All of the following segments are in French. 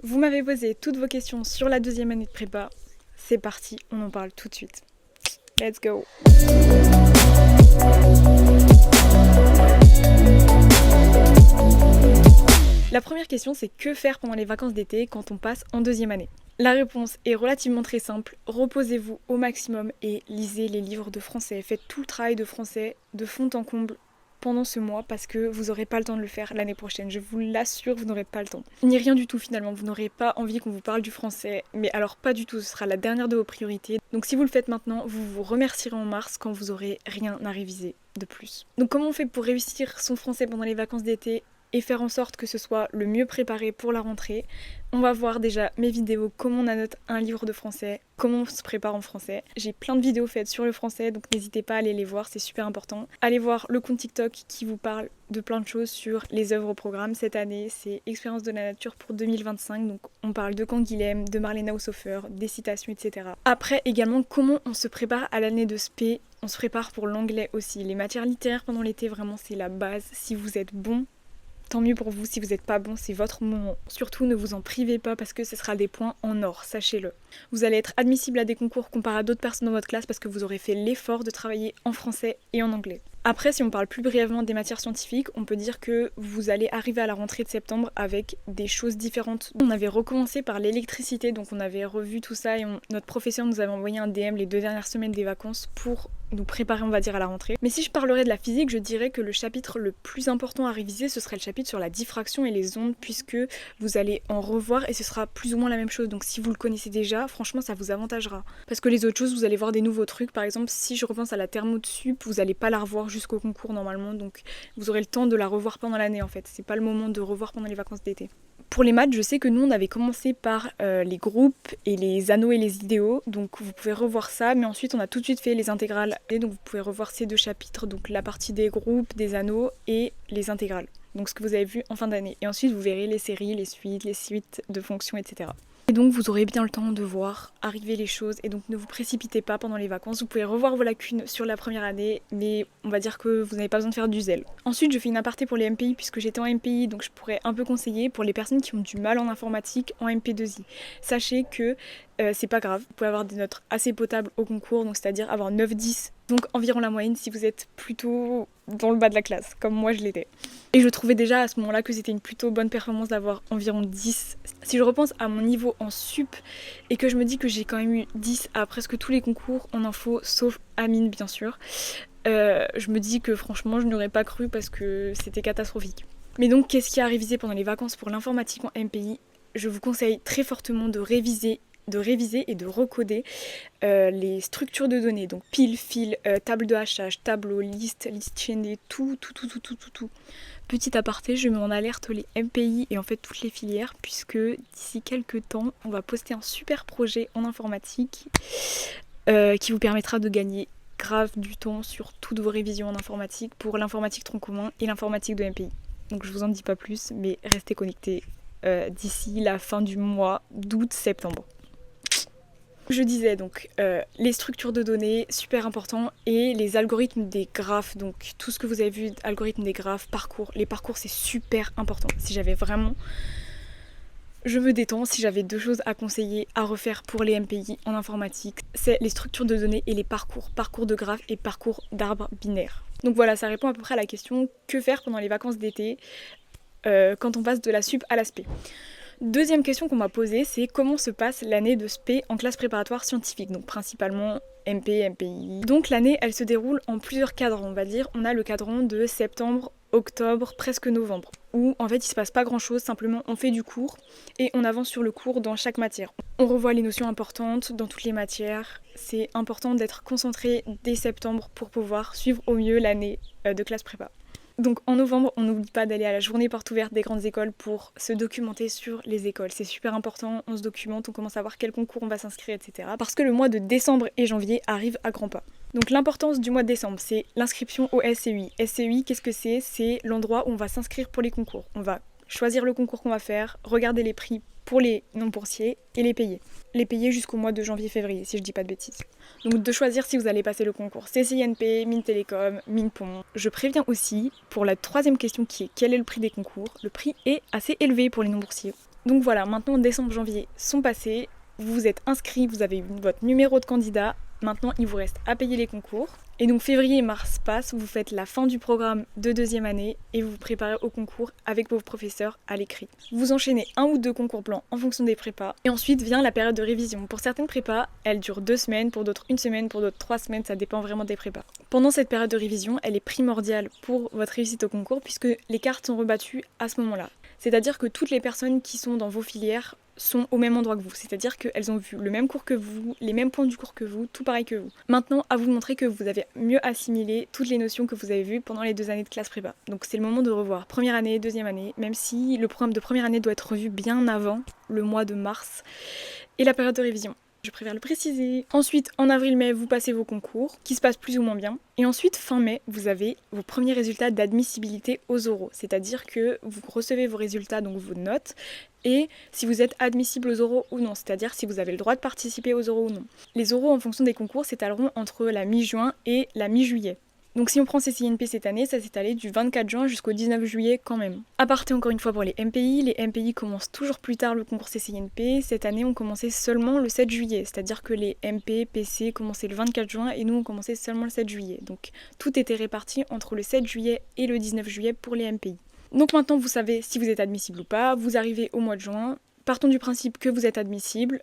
Vous m'avez posé toutes vos questions sur la deuxième année de prépa. C'est parti, on en parle tout de suite. Let's go! La première question, c'est que faire pendant les vacances d'été quand on passe en deuxième année? La réponse est relativement très simple. Reposez-vous au maximum et lisez les livres de français. Faites tout le travail de français de fond en comble pendant ce mois parce que vous n'aurez pas le temps de le faire l'année prochaine. Je vous l'assure, vous n'aurez pas le temps. Ni rien du tout finalement. Vous n'aurez pas envie qu'on vous parle du français. Mais alors pas du tout, ce sera la dernière de vos priorités. Donc si vous le faites maintenant, vous vous remercierez en mars quand vous aurez rien à réviser de plus. Donc comment on fait pour réussir son français pendant les vacances d'été et faire en sorte que ce soit le mieux préparé pour la rentrée? On va voir déjà mes vidéos, comment on annote un livre de français, comment on se prépare en français. J'ai plein de vidéos faites sur le français, donc n'hésitez pas à aller les voir, c'est super important. Allez voir le compte TikTok qui vous parle de plein de choses sur les œuvres au programme. Cette année, c'est Expérience de la nature pour 2025, donc on parle de Canguilhem, de Marlena Haushofer, des citations, etc. Après, également, comment on se prépare à l'année de spé. On se prépare pour l'anglais aussi. Les matières littéraires pendant l'été, vraiment, c'est la base. Si vous êtes bon, tant mieux pour vous. Si vous n'êtes pas bon, c'est votre moment. Surtout, ne vous en privez pas parce que ce sera des points en or, sachez-le. Vous allez être admissible à des concours comparé à d'autres personnes dans votre classe parce que vous aurez fait l'effort de travailler en français et en anglais. Après, si on parle plus brièvement des matières scientifiques, on peut dire que vous allez arriver à la rentrée de septembre avec des choses différentes. On avait recommencé par l'électricité, donc on avait revu tout ça et notre professeur nous avait envoyé un DM les 2 dernières semaines des vacances pour nous préparer, on va dire, à la rentrée. Mais si je parlerais de la physique, je dirais que le chapitre le plus important à réviser, ce serait le chapitre sur la diffraction et les ondes, puisque vous allez en revoir et ce sera plus ou moins la même chose. Donc si vous le connaissez déjà, franchement, ça vous avantagera. Parce que les autres choses, vous allez voir des nouveaux trucs. Par exemple, si je repense à la thermo de sup, vous n'allez pas la revoir jusqu'au concours normalement, donc vous aurez le temps de la revoir pendant l'année en fait. C'est pas le moment de revoir pendant les vacances d'été. Pour les maths, je sais que nous on avait commencé par les groupes et les anneaux et les idéaux, donc vous pouvez revoir ça, mais ensuite on a tout de suite fait les intégrales, et donc vous pouvez revoir ces 2 chapitres, donc la partie des groupes, des anneaux et les intégrales. Donc ce que vous avez vu en fin d'année. Et ensuite vous verrez les séries, les suites de fonctions, etc. Et donc vous aurez bien le temps de voir arriver les choses et donc ne vous précipitez pas pendant les vacances. Vous pouvez revoir vos lacunes sur la première année, mais on va dire que vous n'avez pas besoin de faire du zèle. Ensuite je fais une aparté pour les MPI puisque j'étais en MPI, donc je pourrais un peu conseiller pour les personnes qui ont du mal en informatique en MP2I. Sachez que c'est pas grave, vous pouvez avoir des notes assez potables au concours, donc c'est-à-dire avoir 9-10, donc environ la moyenne si vous êtes plutôt dans le bas de la classe, comme moi je l'étais. Et je trouvais déjà à ce moment-là que c'était une plutôt bonne performance d'avoir environ 10. Si je repense à mon niveau en sup et que je me dis que j'ai quand même eu 10 à presque tous les concours en info, sauf Amine bien sûr, je me dis que franchement je n'aurais pas cru parce que c'était catastrophique. Mais donc qu'est-ce qu'il y a à réviser pendant les vacances pour l'informatique en MPI? Je vous conseille très fortement de réviser et de recoder les structures de données, donc pile, fil, table de hachage, tableau, liste chaînée, tout. Petit aparté, je mets en alerte les MPI et en fait toutes les filières puisque d'ici quelques temps, on va poster un super projet en informatique qui vous permettra de gagner grave du temps sur toutes vos révisions en informatique pour l'informatique tronc commun et l'informatique de MPI. Donc je vous en dis pas plus, mais restez connectés d'ici la fin du mois d'août-septembre. Je disais donc les structures de données, super important, et les algorithmes des graphes, donc tout ce que vous avez vu, algorithmes des graphes, parcours. Les parcours c'est super important. Si j'avais vraiment, je me détends, si j'avais 2 choses à conseiller, à refaire pour les MPI en informatique, c'est les structures de données et les parcours de graphes et parcours d'arbres binaires. Donc voilà, ça répond à peu près à la question que faire pendant les vacances d'été quand on passe de la sup à la spé. Deuxième question qu'on m'a posée, c'est comment se passe l'année de spé en classe préparatoire scientifique, donc principalement MP, MPI. Donc l'année, elle se déroule en plusieurs cadrans, on va dire. On a le cadran de septembre, octobre, presque novembre, où en fait il se passe pas grand chose, simplement on fait du cours et on avance sur le cours dans chaque matière. On revoit les notions importantes dans toutes les matières. C'est important d'être concentré dès septembre pour pouvoir suivre au mieux l'année de classe prépa. Donc en novembre, on n'oublie pas d'aller à la journée porte ouverte des grandes écoles pour se documenter sur les écoles. C'est super important, on se documente, on commence à voir quel concours on va s'inscrire, etc. Parce que le mois de décembre et janvier arrive à grands pas. Donc l'importance du mois de décembre, c'est l'inscription au SCUI. SCUI, qu'est-ce que c'est? C'est l'endroit où on va s'inscrire pour les concours. On va choisir le concours qu'on va faire, regarder les prix pour les non-boursiers et les payer. Les payer jusqu'au mois de janvier-février, si je dis pas de bêtises. Donc de choisir si vous allez passer le concours CCINP, Mines Télécom, Mines Pont. Je préviens aussi, pour la 3e question qui est quel est le prix des concours, le prix est assez élevé pour les non-boursiers. Donc voilà, maintenant décembre, janvier sont passés, vous vous êtes inscrit, vous avez votre numéro de candidat, maintenant il vous reste à payer les concours. Et donc février et mars passent, vous faites la fin du programme de deuxième année et vous vous préparez au concours avec vos professeurs à l'écrit. Vous enchaînez 1 ou 2 concours blancs en fonction des prépas. Et ensuite vient la période de révision. Pour certaines prépas, elle dure 2 semaines, pour d'autres 1 semaine, pour d'autres 3 semaines, ça dépend vraiment des prépas. Pendant cette période de révision, elle est primordiale pour votre réussite au concours puisque les cartes sont rebattues à ce moment-là. C'est-à-dire que toutes les personnes qui sont dans vos filières sont au même endroit que vous, c'est-à-dire qu'elles ont vu le même cours que vous, les mêmes points du cours que vous, tout pareil que vous. Maintenant, à vous de montrer que vous avez mieux assimilé toutes les notions que vous avez vues pendant les 2 années de classe prépa. Donc c'est le moment de revoir première année, deuxième année, même si le programme de première année doit être revu bien avant le mois de mars et la période de révision. Je préfère le préciser. Ensuite, en avril-mai, vous passez vos concours, qui se passent plus ou moins bien. Et ensuite, fin mai, vous avez vos premiers résultats d'admissibilité aux oraux. C'est-à-dire que vous recevez vos résultats, donc vos notes, et si vous êtes admissible aux oraux ou non. C'est-à-dire si vous avez le droit de participer aux oraux ou non. Les oraux, en fonction des concours, s'étaleront entre la mi-juin et la mi-juillet. Donc si on prend CCINP cette année, ça s'est allé du 24 juin jusqu'au 19 juillet quand même. Aparté encore une fois pour les MPI commencent toujours plus tard le concours CCINP. Cette année on commençait seulement le 7 juillet, c'est-à-dire que les MP, PC commençaient le 24 juin et nous on commençait seulement le 7 juillet. Donc tout était réparti entre le 7 juillet et le 19 juillet pour les MPI. Donc maintenant vous savez si vous êtes admissible ou pas, vous arrivez au mois de juin, partons du principe que vous êtes admissible,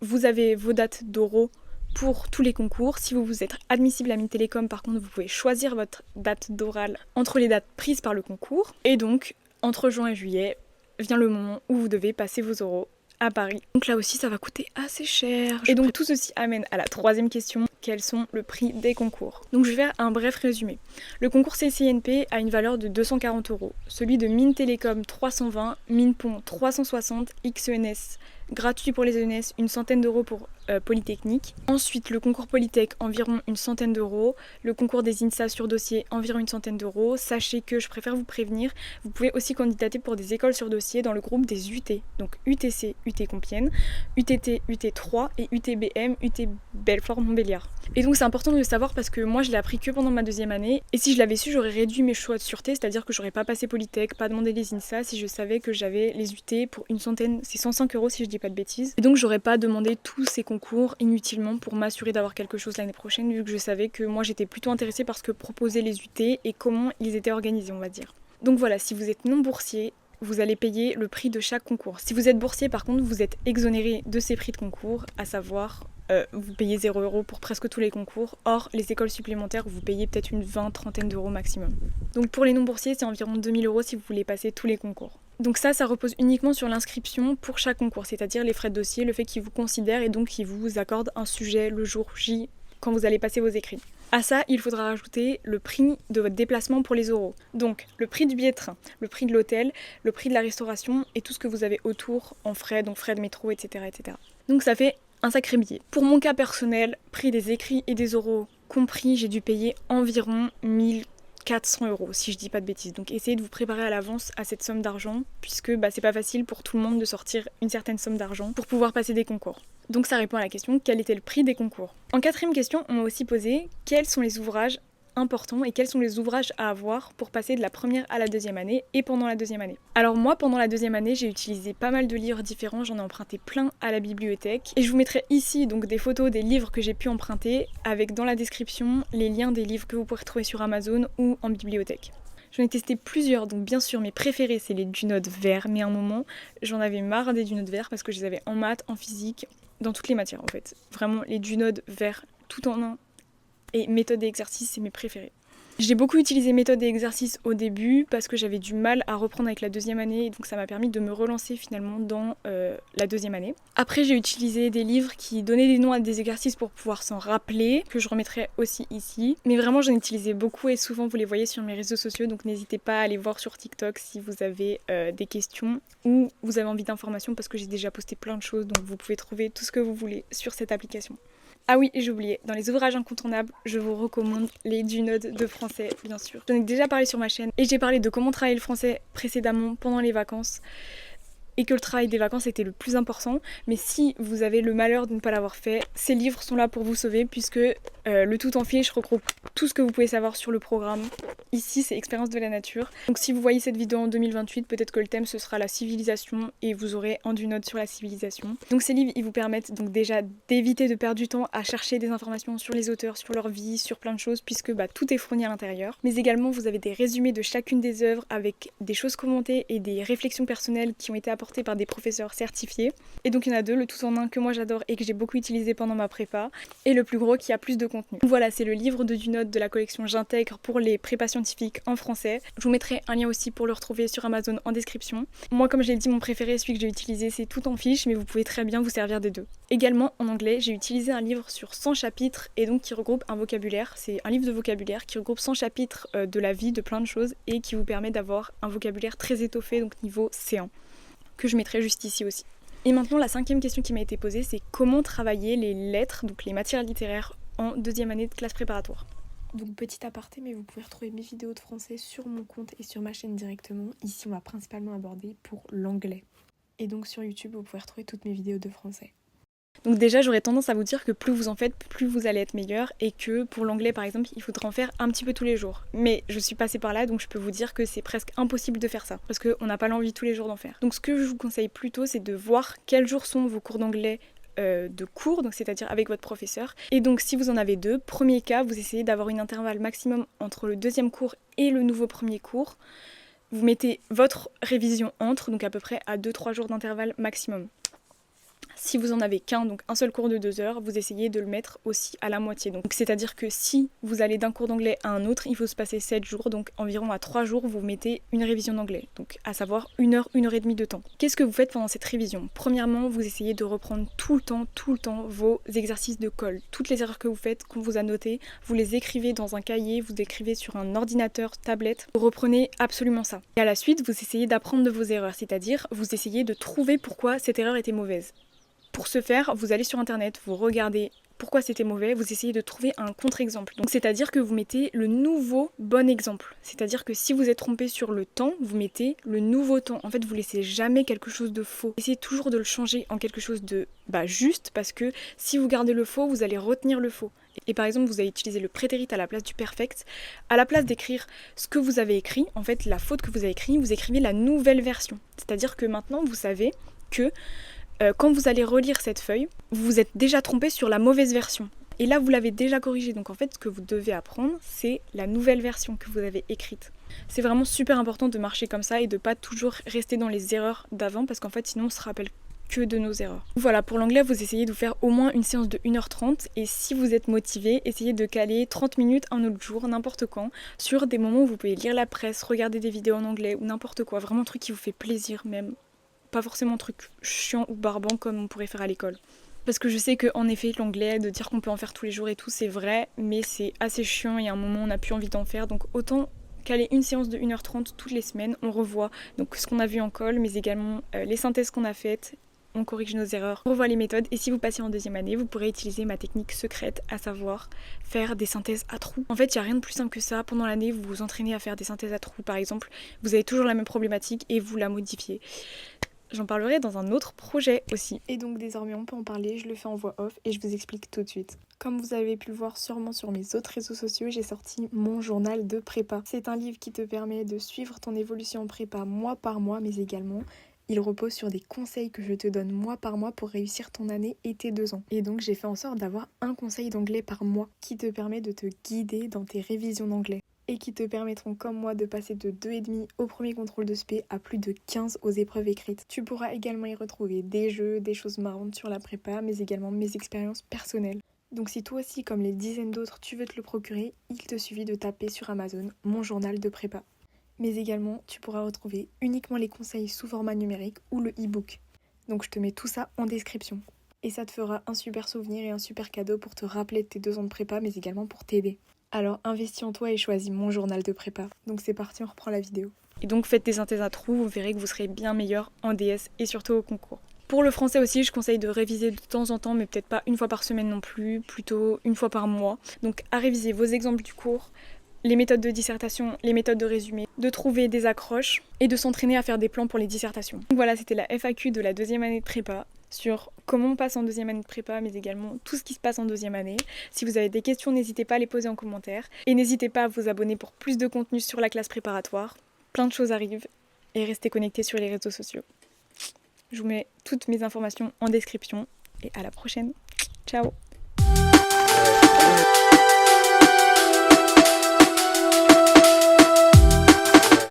vous avez vos dates d'oraux pour tous les concours. Si vous êtes admissible à Mines Télécom, par contre, vous pouvez choisir votre date d'oral entre les dates prises par le concours. Et donc, entre juin et juillet, vient le moment où vous devez passer vos oraux à Paris. Donc là aussi, ça va coûter assez cher. Et donc tout ceci amène à la troisième question. Quels sont le prix des concours? Donc je vais faire un bref résumé. Le concours CCINP a une valeur de 240 €. Celui de Mines Télécom 320, Minepont 360, XENS gratuit pour les ENS, une centaine d'euros pour Polytechnique. Ensuite, le concours Polytech, environ une centaine d'euros. Le concours des INSA sur dossier, environ une centaine d'euros. Sachez que je préfère vous prévenir, vous pouvez aussi candidater pour des écoles sur dossier dans le groupe des UT. Donc UTC, UT Compiègne, UTT, UT3 et UTBM, UT Belfort-Montbéliard. Et donc c'est important de le savoir parce que moi je l'ai appris que pendant ma deuxième année. Et si je l'avais su, j'aurais réduit mes choix de sûreté, c'est-à-dire que j'aurais pas passé Polytech, pas demandé les INSA si je savais que j'avais les UT pour une centaine, c'est 105 € si je dis pas de bêtises. Et donc j'aurais pas demandé tous ces concours inutilement pour m'assurer d'avoir quelque chose l'année prochaine, vu que je savais que moi j'étais plutôt intéressée par ce que proposaient les UT et comment ils étaient organisés, on va dire. Donc voilà, si vous êtes non boursier, vous allez payer le prix de chaque concours. Si vous êtes boursier, par contre, vous êtes exonéré de ces prix de concours, à savoir vous payez 0 € pour presque tous les concours. Or, les écoles supplémentaires, vous payez peut-être une trentaine d'euros maximum. Donc pour les non boursiers, c'est environ 2000 € si vous voulez passer tous les concours. Donc ça repose uniquement sur l'inscription pour chaque concours, c'est-à-dire les frais de dossier, le fait qu'ils vous considèrent et donc qu'ils vous accordent un sujet le jour J quand vous allez passer vos écrits. À ça, il faudra rajouter le prix de votre déplacement pour les oraux. Donc le prix du billet de train, le prix de l'hôtel, le prix de la restauration et tout ce que vous avez autour en frais, donc frais de métro, etc. etc. Donc ça fait un sacré billet. Pour mon cas personnel, prix des écrits et des oraux compris, j'ai dû payer environ 1400 € si je dis pas de bêtises. Donc essayez de vous préparer à l'avance à cette somme d'argent puisque c'est pas facile pour tout le monde de sortir une certaine somme d'argent pour pouvoir passer des concours. Donc ça répond à la question quel était le prix des concours. En quatrième question, on m'a aussi posé quels sont les ouvrages importants et quels sont les ouvrages à avoir pour passer de la première à la deuxième année et pendant la deuxième année. Alors moi pendant la deuxième année j'ai utilisé pas mal de livres différents, j'en ai emprunté plein à la bibliothèque et je vous mettrai ici donc des photos des livres que j'ai pu emprunter avec dans la description les liens des livres que vous pourrez trouver sur Amazon ou en bibliothèque. J'en ai testé plusieurs, donc bien sûr mes préférés c'est les Dunodes verts, mais à un moment j'en avais marre des Dunodes verts parce que je les avais en maths, en physique, dans toutes les matières en fait. Vraiment les Dunodes verts tout en un. Et méthode et exercice, c'est mes préférés. J'ai beaucoup utilisé méthode et exercice au début parce que j'avais du mal à reprendre avec la deuxième année et donc ça m'a permis de me relancer finalement dans la deuxième année. Après j'ai utilisé des livres qui donnaient des noms à des exercices pour pouvoir s'en rappeler, que je remettrai aussi ici. Mais vraiment j'en ai utilisé beaucoup et souvent vous les voyez sur mes réseaux sociaux donc n'hésitez pas à aller voir sur TikTok si vous avez des questions ou vous avez envie d'informations parce que j'ai déjà posté plein de choses donc vous pouvez trouver tout ce que vous voulez sur cette application. Ah oui, j'ai oublié, dans les ouvrages incontournables, je vous recommande les Dunodes de français, bien sûr. J'en ai déjà parlé sur ma chaîne et j'ai parlé de comment travailler le français précédemment pendant les vacances. et que le travail des vacances était le plus important. Mais si vous avez le malheur de ne pas l'avoir fait, ces livres sont là pour vous sauver puisque le tout en fiche regroupe tout ce que vous pouvez savoir sur le programme. Ici, c'est Expérience de la nature. Donc si vous voyez cette vidéo en 2028, peut-être que le thème ce sera la civilisation et vous aurez en du note sur la civilisation. Donc ces livres, ils vous permettent donc déjà d'éviter de perdre du temps à chercher des informations sur les auteurs, sur leur vie, sur plein de choses puisque tout est fourni à l'intérieur. Mais également, vous avez des résumés de chacune des œuvres avec des choses commentées et des réflexions personnelles qui ont été apportées par des professeurs certifiés. Et donc il y en a deux, le tout en un que moi j'adore et que j'ai beaucoup utilisé pendant ma prépa, et le plus gros qui a plus de contenu. Voilà, c'est le livre de Dunote de la collection J'intègre pour les prépas scientifiques en français. Je vous mettrai un lien aussi pour le retrouver sur Amazon en description. Moi, comme je l'ai dit, mon préféré, celui que j'ai utilisé, c'est Tout en fiche, mais vous pouvez très bien vous servir des deux. Également, en anglais, j'ai utilisé un livre sur 100 chapitres et donc qui regroupe un vocabulaire. C'est un livre de vocabulaire qui regroupe 100 chapitres de la vie, de plein de choses, et qui vous permet d'avoir un vocabulaire très étoffé, donc niveau C1, que je mettrai juste ici aussi. Et maintenant, la cinquième question qui m'a été posée, c'est comment travailler les lettres, donc les matières littéraires, en deuxième année de classe préparatoire. Donc petit aparté, mais vous pouvez retrouver mes vidéos de français sur mon compte et sur ma chaîne directement. Ici, on va principalement aborder pour l'anglais. Et donc sur YouTube, vous pouvez retrouver toutes mes vidéos de français. Donc déjà, j'aurais tendance à vous dire que plus vous en faites, plus vous allez être meilleur et que pour l'anglais par exemple, il faudra en faire un petit peu tous les jours. Mais je suis passée par là, donc je peux vous dire que c'est presque impossible de faire ça parce qu'on n'a pas l'envie tous les jours d'en faire. Donc ce que je vous conseille plutôt, c'est de voir quels jours sont vos cours d'anglais de cours, donc c'est-à-dire avec votre professeur. Et donc si vous en avez deux, premier cas, vous essayez d'avoir une intervalle maximum entre le deuxième cours et le nouveau premier cours. Vous mettez votre révision entre, donc à peu près à 2-3 jours d'intervalle maximum. Si vous en avez qu'un, donc un seul cours de 2 heures, vous essayez de le mettre aussi à la moitié. Donc c'est-à-dire que si vous allez d'un cours d'anglais à un autre, il faut se passer 7 jours, donc environ à 3 jours, vous mettez une révision d'anglais. Donc à savoir 1 heure, 1 heure et demie de temps. Qu'est-ce que vous faites pendant cette révision? Premièrement, vous essayez de reprendre tout le temps vos exercices de colle. Toutes les erreurs que vous faites, qu'on vous a notées, vous les écrivez dans un cahier, vous écrivez sur un ordinateur, tablette. Vous reprenez absolument ça. Et à la suite, vous essayez d'apprendre de vos erreurs, c'est-à-dire vous essayez de trouver pourquoi cette erreur était mauvaise. Pour ce faire, vous allez sur internet, vous regardez pourquoi c'était mauvais, vous essayez de trouver un contre-exemple. Donc c'est-à-dire que vous mettez le nouveau bon exemple. C'est-à-dire que si vous êtes trompé sur le temps, vous mettez le nouveau temps. En fait, vous laissez jamais quelque chose de faux. Essayez toujours de le changer en quelque chose de juste, parce que si vous gardez le faux, vous allez retenir le faux. Et par exemple, vous allez utiliser le prétérit à la place du perfect. À la place d'écrire ce que vous avez écrit, en fait, la faute que vous avez écrite, vous écrivez la nouvelle version. C'est-à-dire que maintenant, vous savez que quand vous allez relire cette feuille, vous vous êtes déjà trompé sur la mauvaise version. Et là, vous l'avez déjà corrigée. Donc en fait, ce que vous devez apprendre, c'est la nouvelle version que vous avez écrite. C'est vraiment super important de marcher comme ça et de pas toujours rester dans les erreurs d'avant parce qu'en fait, sinon, on se rappelle que de nos erreurs. Voilà, pour l'anglais, vous essayez de vous faire au moins une séance de 1h30 et si vous êtes motivé, essayez de caler 30 minutes un autre jour, n'importe quand, sur des moments où vous pouvez lire la presse, regarder des vidéos en anglais ou n'importe quoi. Vraiment un truc qui vous fait plaisir même. Pas forcément un truc chiant ou barbant comme on pourrait faire à l'école. Parce que je sais qu'en effet, l'anglais, de dire qu'on peut en faire tous les jours et tout, c'est vrai, mais c'est assez chiant et à un moment, on n'a plus envie d'en faire. Donc autant caler une séance de 1h30 toutes les semaines, on revoit donc ce qu'on a vu en colle, mais également les synthèses qu'on a faites, on corrige nos erreurs, on revoit les méthodes. Et si vous passez en deuxième année, vous pourrez utiliser ma technique secrète, à savoir faire des synthèses à trous. En fait, il n'y a rien de plus simple que ça. Pendant l'année, vous vous entraînez à faire des synthèses à trous, par exemple. Vous avez toujours la même problématique et vous la modifiez. J'en parlerai dans un autre projet aussi. Et donc désormais on peut en parler, je le fais en voix off et je vous explique tout de suite. Comme vous avez pu le voir sûrement sur mes autres réseaux sociaux, j'ai sorti mon journal de prépa. C'est un livre qui te permet de suivre ton évolution en prépa mois par mois, mais également il repose sur des conseils que je te donne mois par mois pour réussir ton année et tes 2 ans. Et donc j'ai fait en sorte d'avoir un conseil d'anglais par mois qui te permet de te guider dans tes révisions d'anglais. Et qui te permettront comme moi de passer de 2,5 au premier contrôle de spé à plus de 15 aux épreuves écrites. Tu pourras également y retrouver des jeux, des choses marrantes sur la prépa, mais également mes expériences personnelles. Donc si toi aussi, comme les dizaines d'autres, tu veux te le procurer, il te suffit de taper sur Amazon mon journal de prépa. Mais également, tu pourras retrouver uniquement les conseils sous format numérique ou le e-book. Donc je te mets tout ça en description. Et ça te fera un super souvenir et un super cadeau pour te rappeler de tes 2 ans de prépa, mais également pour t'aider. Alors investis en toi et choisis mon journal de prépa. Donc c'est parti, on reprend la vidéo. Et donc faites des synthèses à trous, vous verrez que vous serez bien meilleur en DS et surtout au concours. Pour le français aussi, je conseille de réviser de temps en temps, mais peut-être pas une fois par semaine non plus, plutôt une fois par mois. Donc à réviser vos exemples du cours, les méthodes de dissertation, les méthodes de résumé, de trouver des accroches et de s'entraîner à faire des plans pour les dissertations. Donc voilà, c'était la FAQ de la deuxième année de prépa sur comment on passe en deuxième année de prépa, mais également tout ce qui se passe en deuxième année. Si vous avez des questions, n'hésitez pas à les poser en commentaire. Et n'hésitez pas à vous abonner pour plus de contenu sur la classe préparatoire. Plein de choses arrivent et restez connectés sur les réseaux sociaux. Je vous mets toutes mes informations en description et à la prochaine. Ciao!